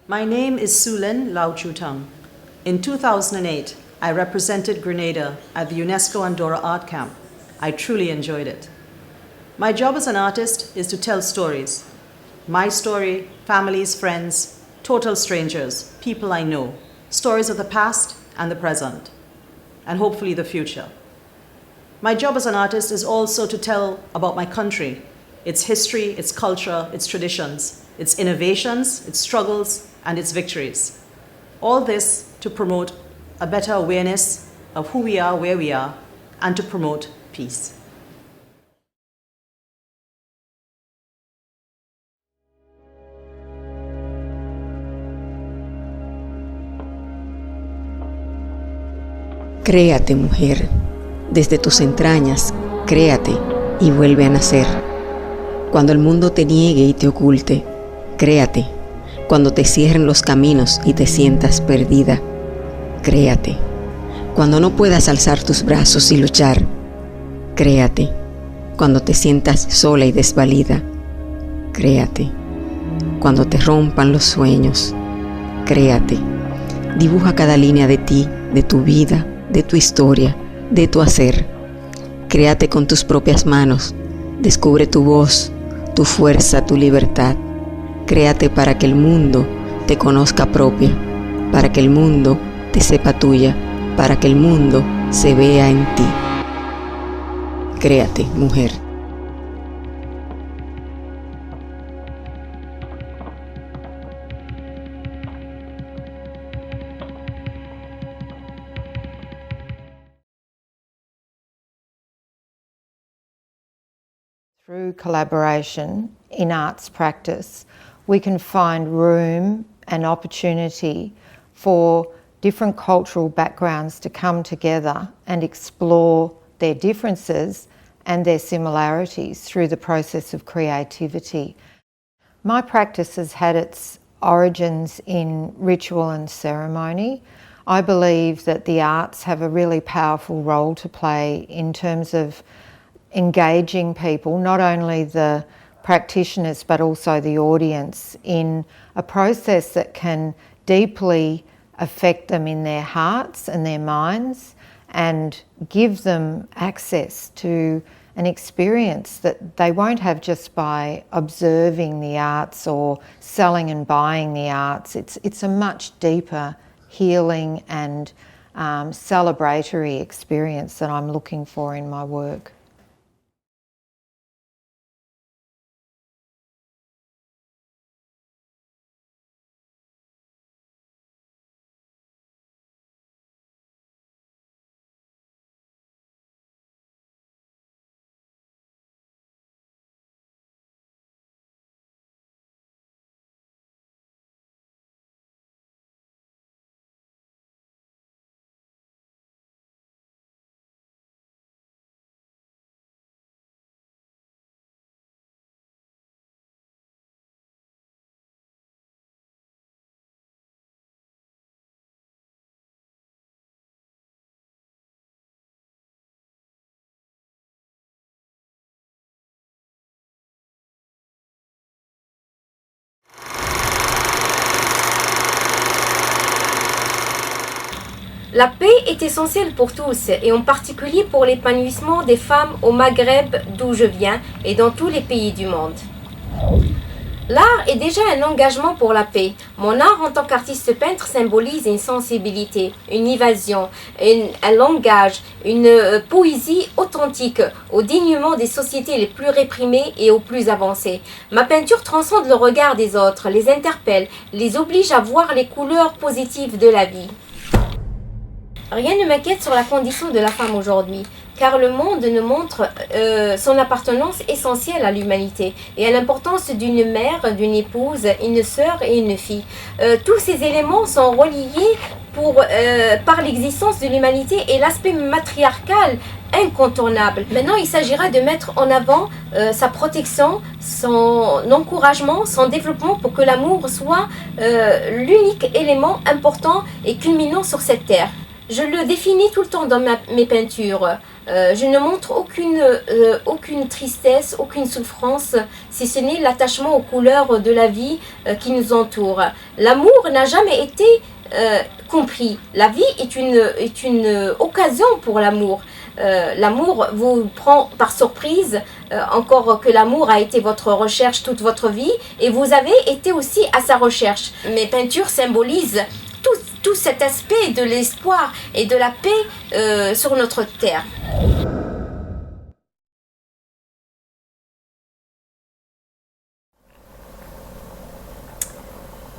My name is Sulin Lau-Chu-Tung. In 2008, I represented Grenada at the UNESCO Andorra Art Camp. I truly enjoyed it. My job as an artist is to tell stories. My story, families, friends, total strangers, people I know, stories of the past and the present, and hopefully the future. My job as an artist is also to tell about my country, its history, its culture, its traditions, its innovations, its struggles, and its victories. All this to promote a better awareness of who we are, where we are, and to promote peace. Créate, mujer. Desde tus entrañas, créate y vuelve a nacer. Cuando el mundo te niegue y te oculte, créate. Cuando te cierren los caminos y te sientas perdida, créate. Cuando no puedas alzar tus brazos y luchar, créate. Cuando te sientas sola y desvalida, créate. Cuando te rompan los sueños, créate. Dibuja cada línea de ti, de tu vida, de tu historia, de tu hacer. Créate con tus propias manos. Descubre tu voz, tu fuerza, tu libertad. Créate para que el mundo te conozca propia, para que el mundo te sepa tuya, para que el mundo se vea en ti. Créate, mujer. Through collaboration in arts practice, we can find room and opportunity for different cultural backgrounds to come together and explore their differences and their similarities through the process of creativity. My practice has had its origins in ritual and ceremony. I believe that the arts have a really powerful role to play in terms of engaging people, not only the practitioners but also the audience, in a process that can deeply affect them in their hearts and their minds and give them access to an experience that they won't have just by observing the arts or selling and buying the arts. It's a much deeper healing and celebratory experience that I'm looking for in my work. La paix est essentielle pour tous et en particulier pour l'épanouissement des femmes au Maghreb d'où je viens et dans tous les pays du monde. L'art est déjà un engagement pour la paix. Mon art en tant qu'artiste peintre symbolise une sensibilité, une évasion, un langage, une poésie authentique au dignement des sociétés les plus réprimées et aux plus avancées. Ma peinture transcende le regard des autres, les interpelle, les oblige à voir les couleurs positives de la vie. Rien ne m'inquiète sur la condition de la femme aujourd'hui, car le monde nous montre son appartenance essentielle à l'humanité et à l'importance d'une mère, d'une épouse, une sœur et une fille. Tous ces éléments sont reliés par l'existence de l'humanité et l'aspect matriarcal incontournable. Maintenant, il s'agira de mettre en avant sa protection, son encouragement, son développement pour que l'amour soit l'unique élément important et culminant sur cette terre. Je le définis tout le temps dans mes peintures. Je ne montre aucune tristesse, aucune souffrance, si ce n'est l'attachement aux couleurs de la vie qui nous entoure. L'amour n'a jamais été compris. La vie est une occasion pour l'amour. L'amour vous prend par surprise, encore que l'amour a été votre recherche toute votre vie, et vous avez été aussi à sa recherche. Mes peintures symbolisent tout cet aspect de l'espoir et de la paix sur notre terre.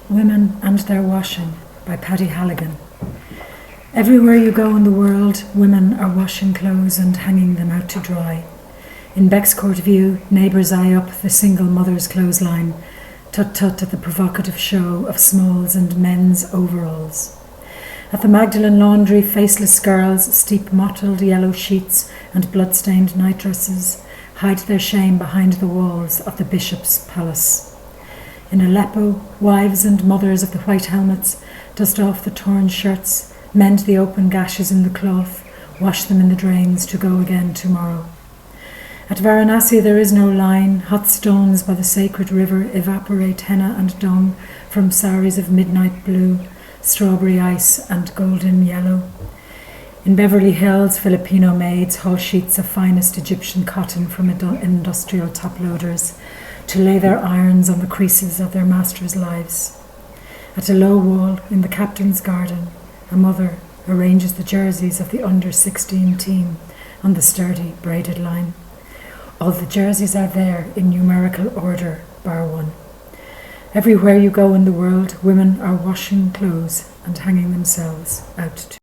Women and Their Washing by Paddy Halligan. Everywhere you go in the world, women are washing clothes and hanging them out to dry. In Bexcourt View, neighbours eye up the single mother's clothesline, tut-tut at the provocative show of smalls and men's overalls. At the Magdalen Laundry, faceless girls steep mottled yellow sheets and blood-stained nightdresses, hide their shame behind the walls of the Bishop's Palace. In Aleppo, wives and mothers of the white helmets dust off the torn shirts, mend the open gashes in the cloth, wash them in the drains to go again tomorrow. At Varanasi there is no line. Hot stones by the sacred river evaporate henna and dung from saris of midnight blue, strawberry ice and golden yellow. In Beverly Hills, Filipino maids haul sheets of finest Egyptian cotton from industrial top-loaders to lay their irons on the creases of their masters' lives. At a low wall in the captain's garden, a mother arranges the jerseys of the under-16 team on the sturdy braided line. All the jerseys are there in numerical order, bar one. Everywhere you go in the world, women are washing clothes and hanging themselves out to dry.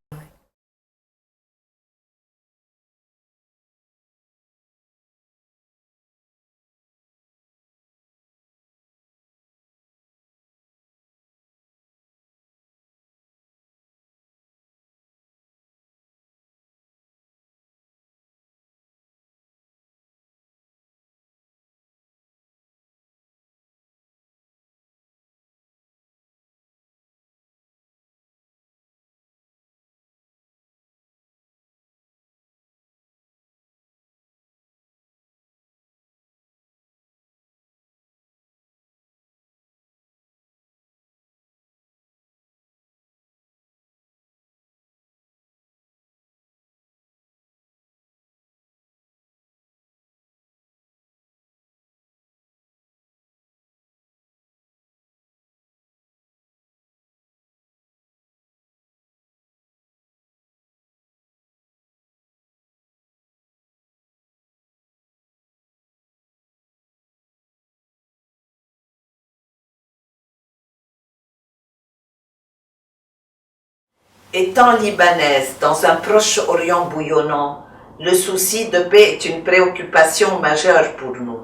Étant libanaise dans un Proche-Orient bouillonnant, le souci de paix est une préoccupation majeure pour nous.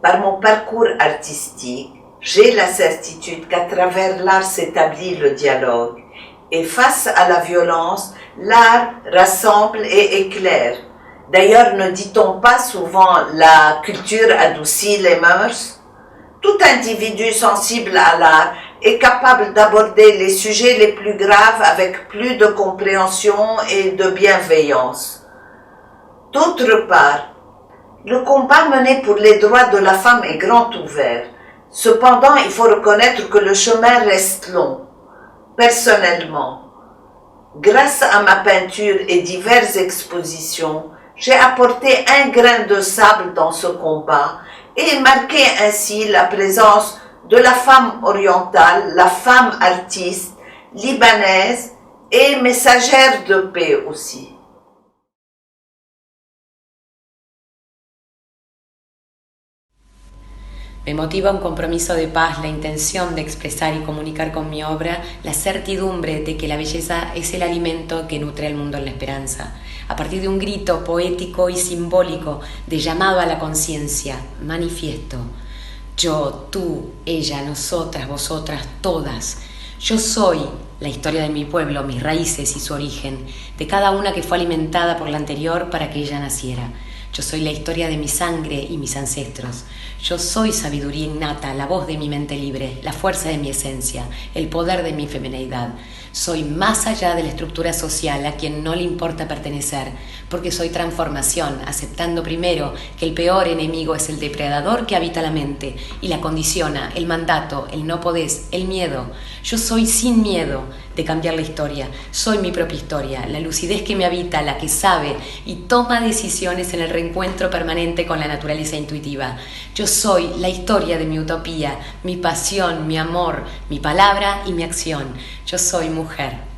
Par mon parcours artistique, j'ai la certitude qu'à travers l'art s'établit le dialogue, et face à la violence, l'art rassemble et éclaire. D'ailleurs, ne dit-on pas souvent la culture adoucit les mœurs? Tout individu sensible à l'art est capable d'aborder les sujets les plus graves avec plus de compréhension et de bienveillance. D'autre part, le combat mené pour les droits de la femme est grand ouvert. Cependant, il faut reconnaître que le chemin reste long. Personnellement, grâce à ma peinture et diverses expositions, j'ai apporté un grain de sable dans ce combat et marqué ainsi la présence de la femme orientale, la femme artiste, libanaise et messagère de paix aussi. Me motiva un compromiso de paz, la intención de expresar y comunicar con mi obra la certidumbre de que la belleza es el alimento que nutre al mundo en la esperanza. A partir de un grito poético y simbólico de llamado a la conciencia, manifiesto: yo, tú, ella, nosotras, vosotras, todas. Yo soy la historia de mi pueblo, mis raíces y su origen, de cada una que fue alimentada por la anterior para que ella naciera. Yo soy la historia de mi sangre y mis ancestros. Yo soy sabiduría innata, la voz de mi mente libre, la fuerza de mi esencia, el poder de mi femineidad. Soy más allá de la estructura social a quien no le importa pertenecer, porque soy transformación, aceptando primero que el peor enemigo es el depredador que habita la mente y la condiciona, el mandato, el no podés, el miedo. Yo soy sin miedo de cambiar la historia, soy mi propia historia, la lucidez que me habita, la que sabe y toma decisiones en el reencuentro permanente con la naturaleza intuitiva. Yo soy la historia de mi utopía, mi pasión, mi amor, mi palabra y mi acción. Yo soy mujer.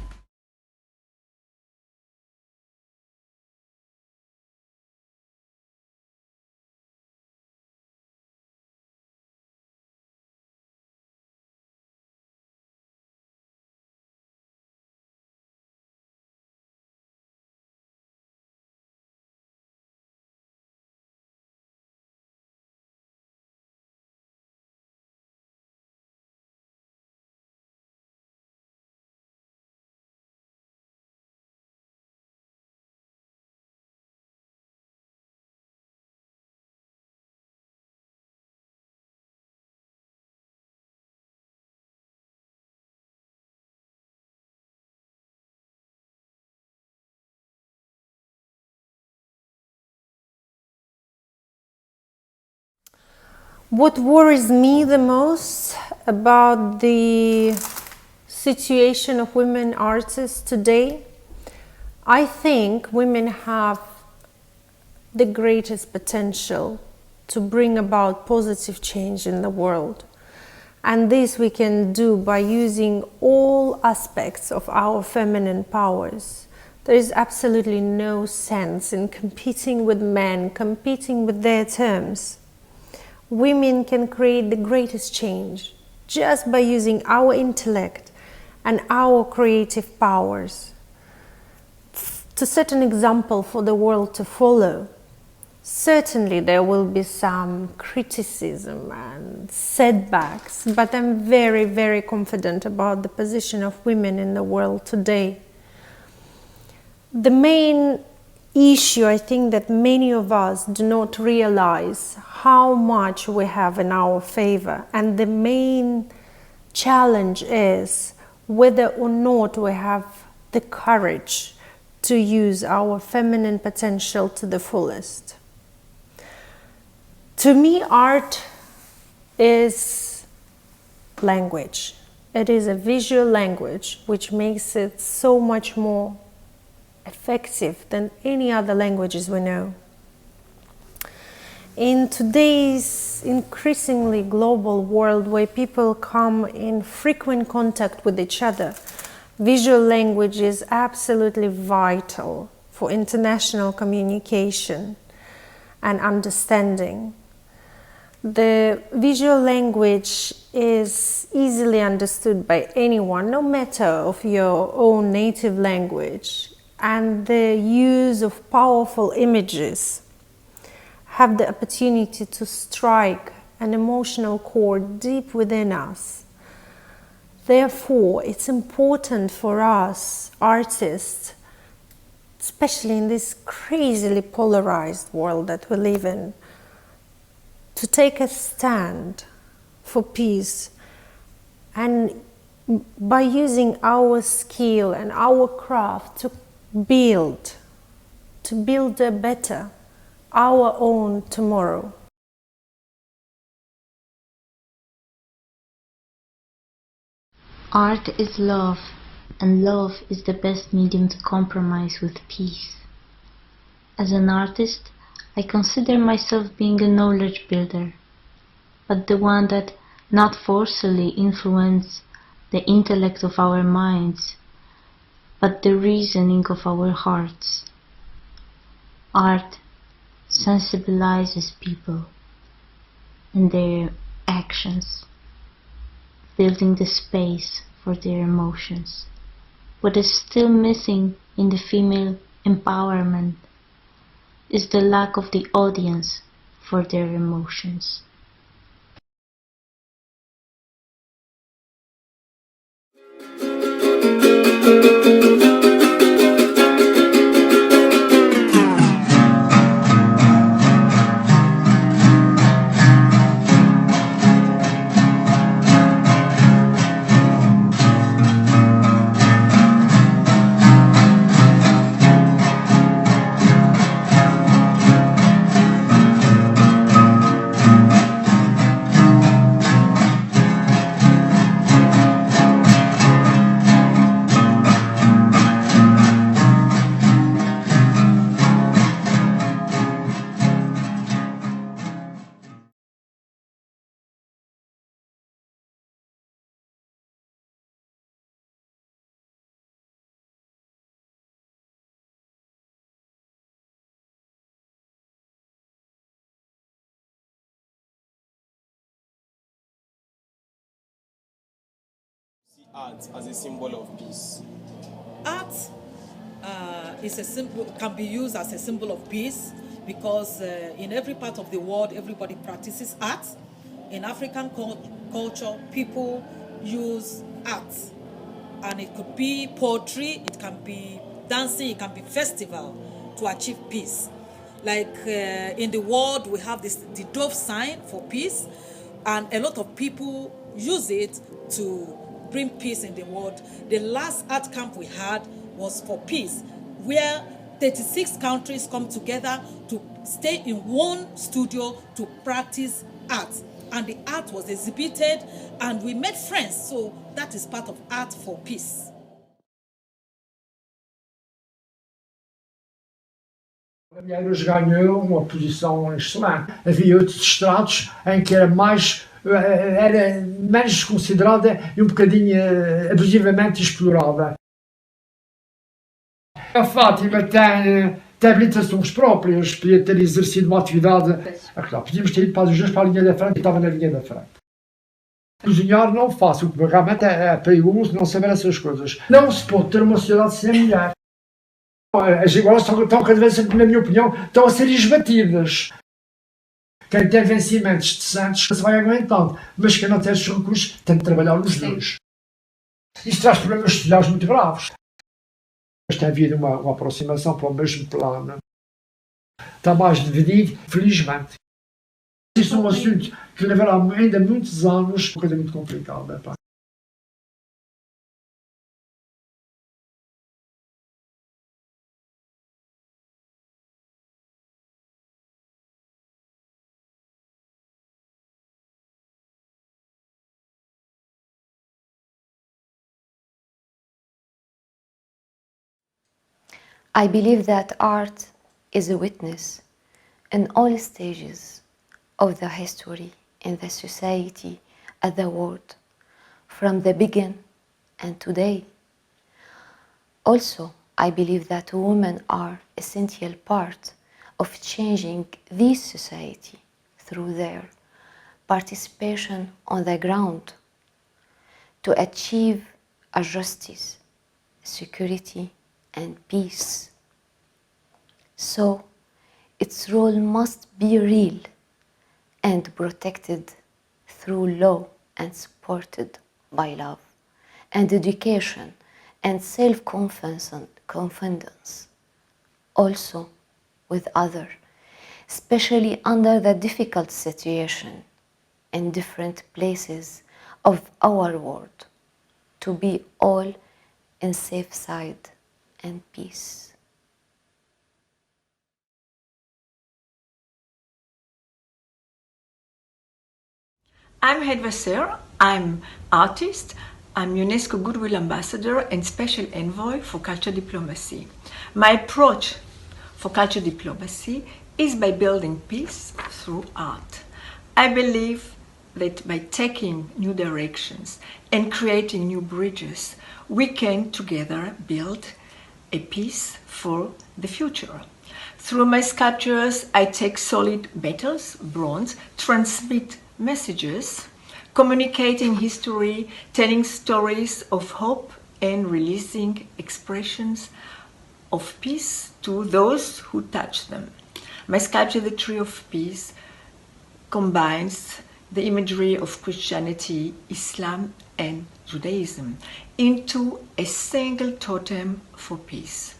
What worries me the most about the situation of women artists today, I think women have the greatest potential to bring about positive change in the world. And this we can do by using all aspects of our feminine powers. There is absolutely no sense in competing with men, competing with their terms. Women can create the greatest change just by using our intellect and our creative powers to set an example for the world to follow. Certainly there will be some criticism and setbacks, but I'm very, very confident about the position of women in the world today. The main issue, I think, that many of us do not realize how much we have in our favor, and the main challenge is whether or not we have the courage to use our feminine potential to the fullest. To me, art is language. It is a visual language which makes it so much more effective than any other languages we know. In today's increasingly global world where people come in frequent contact with each other, visual language is absolutely vital for international communication and understanding. The visual language is easily understood by anyone, no matter of your own native language, and the use of powerful images have the opportunity to strike an emotional chord deep within us. Therefore, it's important for us artists, especially in this crazily polarized world that we live in, to take a stand for peace, and by using our skill and our craft to build a better, our own tomorrow. Art is love, and love is the best medium to compromise with peace. As an artist, I consider myself being a knowledge builder, but the one that not forcefully influences the intellect of our minds, but the reasoning of our hearts. Art sensibilizes people in their actions, building the space for their emotions. What is still missing in the female empowerment is the lack of the audience for their emotions. art as a symbol of peace? Art can be used as a symbol of peace because in every part of the world, everybody practices art. In African culture, people use art, and it could be poetry, it can be dancing, it can be festival to achieve peace. Like in the world, we have the dove sign for peace, and a lot of people use it to bring peace in the world. The last art camp we had was for peace, where 36 countries come together to stay in one studio to practice art. And the art was exhibited, and we made friends. So that is part of art for peace. Eles ganhou uma posição excelente. Havia outros estratos em que era menos considerada e um bocadinho abusivamente explorada. A Fátima tem habilitações próprias, podia ter exercido uma atividade. Podíamos ter ido para os dois para a linha da frente e estava na linha da frente. Cozinhar não faço, porque realmente é perigoso não saber essas coisas. Não se pode ter uma sociedade sem mulher. As igualdades estão cada vez, na minha opinião, estão a ser esbatidas. Quem tem vencimentos decentes se vai aguentando, mas quem não tem esses recursos tem de trabalhar nos dois. Isso traz problemas sociais muito graves. Mas tem havido uma aproximação para o mesmo plano. Está mais dividido, felizmente. Isso é um assunto que levará ainda muitos anos, uma coisa muito complicada. I believe that art is a witness in all stages of the history in the society and the world, from the beginning and today. Also, I believe that women are an essential part of changing this society through their participation on the ground to achieve a justice, security, and peace. So, its role must be real and protected through law and supported by love and education and self-confidence. Also with others, especially under the difficult situation in different places of our world, to be all in safe side and peace. I'm Hedva Ser. I'm artist. I'm UNESCO Goodwill Ambassador and Special Envoy for Culture Diplomacy. My approach for culture diplomacy is by building peace through art. I believe that by taking new directions and creating new bridges, we can together build a peace for the future. Through my sculptures, I take solid metals, bronze, transmit messages, communicating history, telling stories of hope, and releasing expressions of peace to those who touch them. My sculpture, The Tree of Peace, combines the imagery of Christianity, Islam, and Judaism into a single totem for peace.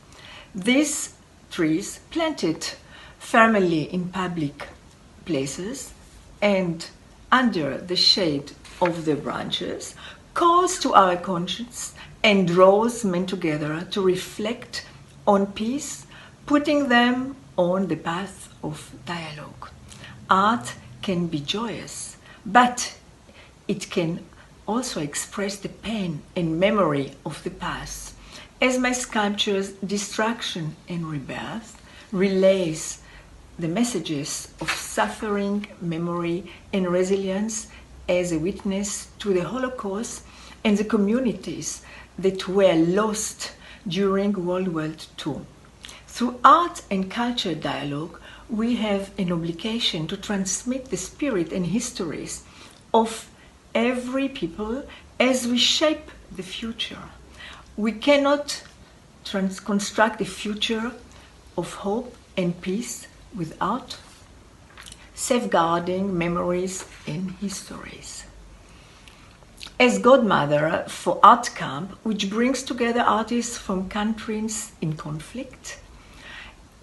These trees, planted firmly in public places and under the shade of the branches, calls to our conscience and draws men together to reflect on peace, putting them on the path of dialogue. Art can be joyous, but it can also express the pain and memory of the past. As my sculptures, Destruction and Rebirth, relays the messages of suffering, memory, and resilience as a witness to the Holocaust and the communities that were lost during World War II. Through art and culture dialogue, we have an obligation to transmit the spirit and histories of every people as we shape the future. We cannot construct a future of hope and peace without safeguarding memories and histories. As godmother for Art Camp, which brings together artists from countries in conflict,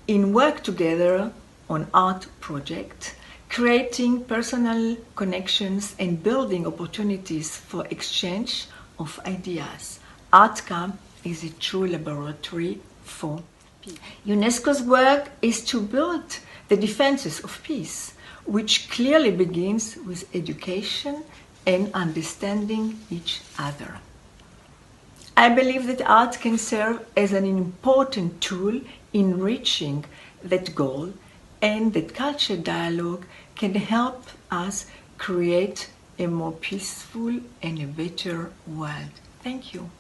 in work together on art projects, creating personal connections and building opportunities for exchange of ideas. Art Camp is a true laboratory for peace. UNESCO's work is to build the defenses of peace, which clearly begins with education and understanding each other. I believe that art can serve as an important tool in reaching that goal, and that culture dialogue can help us create a more peaceful and a better world. Thank you.